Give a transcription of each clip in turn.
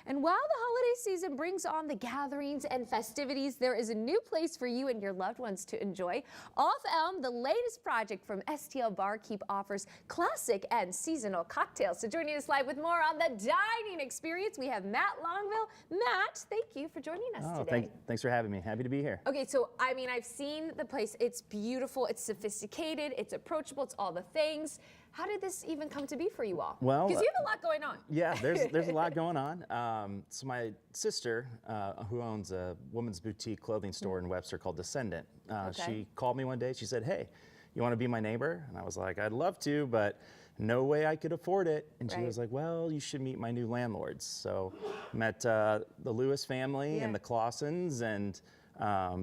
And while the holiday season brings on the gatherings and festivities, there is a new place for you and your loved ones to enjoy. Off Elm, the latest project from STL Barkeep, offers classic and seasonal cocktails. So joining us live with more on the dining experience, we have Matt Longville. Matt, thank you for joining us today. Thanks for having me. Happy to be here. Okay, so I mean, I've seen the place. It's beautiful, it's sophisticated, it's approachable, it's all the things. How did this even come to be for you all? Well, because you have a lot going on. Yeah, there's a lot going on. So my sister, who owns a women's boutique clothing store in Webster called Descendant, she called me one day. She said, "Hey, you want to be my neighbor?" And I was like, "I'd love to, but no way I could afford it." And she was like, "Well, you should meet my new landlords." So met the Lewis family and the Clausens, and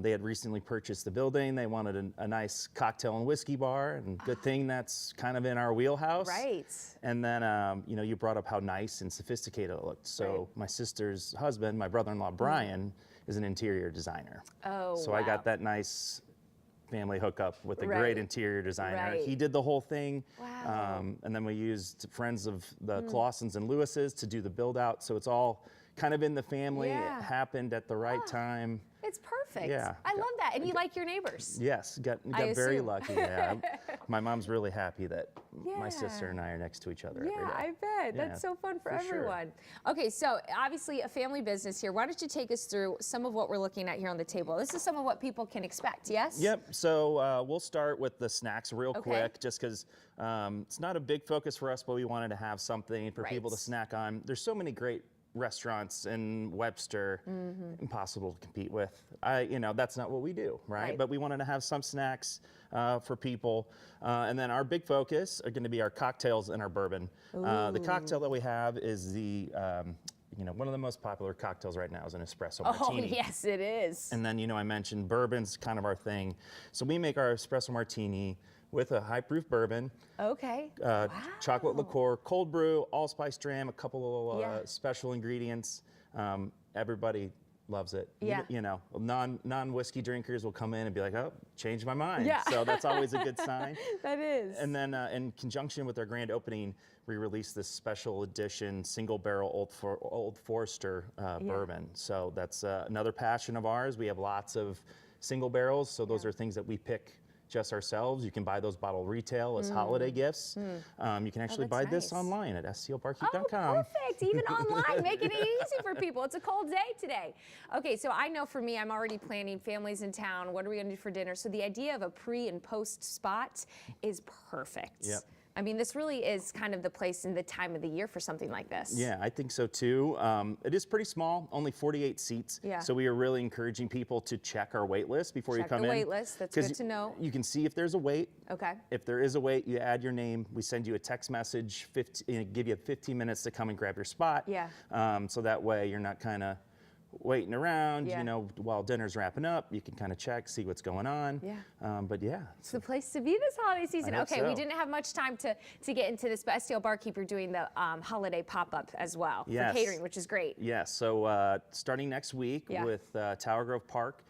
they had recently purchased the building. They wanted a nice cocktail and whiskey bar, and good thing that's kind of in our wheelhouse. Right. And then, you know, you brought up how nice and sophisticated it looked. So my sister's husband, my brother-in-law, Brian, is an interior designer. Oh, so I got that nice family hookup with a great interior designer. He did the whole thing. Wow. And then we used friends of the Clausens and Lewises to do the build out. So it's all kind of in the family. It happened at the right time. It's perfect. Yeah. I love that. And you like your neighbors. Yes, got very lucky. Yeah. My mom's really happy that my sister and I are next to each other every day. I bet. That's so fun for everyone. Sure. Okay, so obviously a family business here. Why don't you take us through some of what we're looking at here on the table? This is some of what people can expect, yes? Yep. So we'll start with the snacks real quick, just because it's not a big focus for us, but we wanted to have something for people to snack on. There's so many great restaurants in Webster, impossible to compete with. You know, that's not what we do, right? But we wanted to have some snacks for people. And then our big focus are going to be our cocktails and our bourbon. The cocktail that we have is the, you know, one of the most popular cocktails right now is an espresso martini. Oh, yes, it is. And then, you know, I mentioned bourbon's kind of our thing. So we make our espresso martini with a high proof bourbon. Okay. Chocolate liqueur, cold brew, allspice dram, a couple of special ingredients. Everybody loves it. You know, non-whiskey drinkers will come in and be like, "Oh, changed my mind." So that's always a good sign. That is. And then in conjunction with our grand opening, we released this special edition single barrel Old Forester bourbon. So that's another passion of ours. We have lots of single barrels. So those are things that we pick just ourselves. You can buy those bottled retail as holiday gifts. You can actually buy this online at stlbarkeep.com. Oh, perfect. Even online, making it easy for people. It's a cold day today. Okay, so I know for me, I'm already planning families in town. What are we going to do for dinner? So the idea of a pre and post spot is perfect. Yep. I mean, this really is kind of the place and the time of the year for something like this. Yeah, I think so too. It is pretty small, only 48 seats. So we are really encouraging people to check our wait list before you come in. Check the wait list, that's good to know. You can see if there's a wait. Okay. If there is a wait, you add your name. We send you a text message, give you 15 minutes to come and grab your spot. Yeah. So that way you're not kind of waiting around, you know, while dinner's wrapping up. You can kind of check, see what's going on. But yeah. It's the place to be this holiday season. Okay, we didn't have much time to get into this, but STL Barkeep, you're doing the holiday pop-up as well for catering, which is great. Yeah, so starting next week with Tower Grove Park,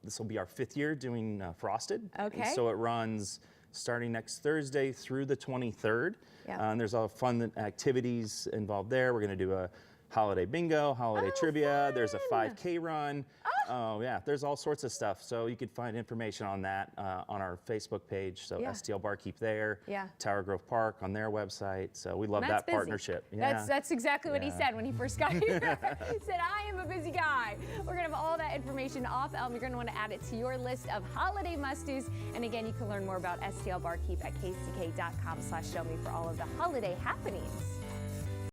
this will be our 5th year doing Frosted. Okay. And so it runs starting next Thursday through the 23rd. And there's all fun activities involved there. We're going to do a holiday bingo, holiday trivia. Fun. There's a 5K run. Oh yeah, there's all sorts of stuff. So you can find information on that on our Facebook page. So STL Barkeep there. Tower Grove Park on their website. So we love that partnership. That's exactly what he said when he first got here. He said, "I am a busy guy." We're gonna have all that information off Elm. You're gonna want to add it to your list of holiday must-dos. And again, you can learn more about STL Barkeep at kck.com/showme for all of the holiday happenings.